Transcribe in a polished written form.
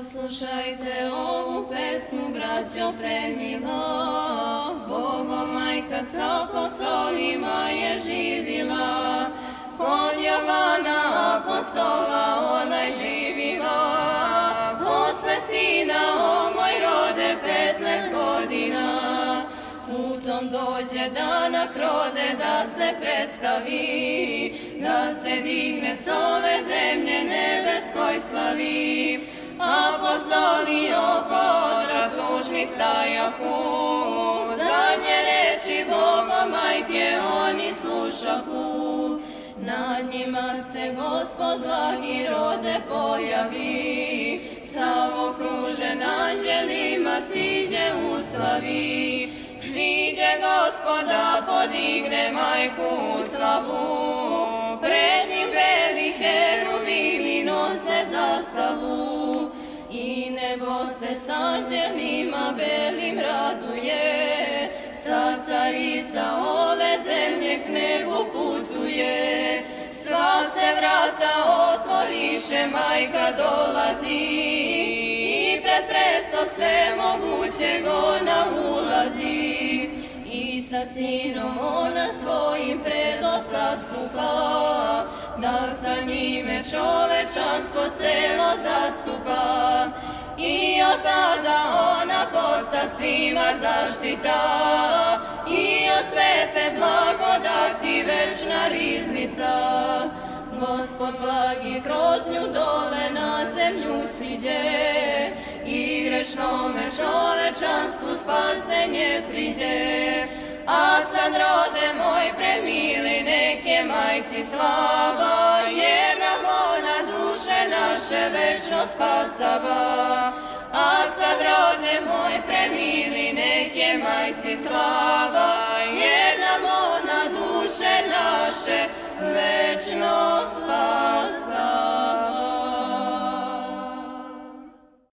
Poslušajte ovu pesmu, braćo premila, Bogomajka sa apostolima je živila, kod Jovana apostola ona je živila, posle sina o moj rode 15 godina. U tom dođe danak rode da se predstavi, da se digne s ove zemlje nebeskoj slavi. Apostoli oko odra tužni stajahu, zadnje reči Bogomajke oni slušahu. Nad njima se Gospod blagi rode pojavi, sav okružen anđelima siđe u slavi. Siđe Gospoda, podigne majku u slavu, pred njim beli heruvimi nose zastavu. I nebo se s anđelima belim raduje, sad carica ove zemlje k nebu putuje. Sva se vrata otvoriše, majka dolazi i pred presto sve mogućeg ona ulazi. I sa sinom ona svojim pred oca stupa, da sa njime čovečanstvo celo zastupa. I od tada ona posta svima zaštita, i od svete blagodati večna riznica. Gospod blagi kroz nju dole na zemlju siđe, i grešnome čovečanstvu spasenje priđe. A sad rode moj premili, neke majci slava, jer nam ona duše naše večno spasava. A sad rode moj premili, neke majci slava, jer nam ona duše naše večno spasava.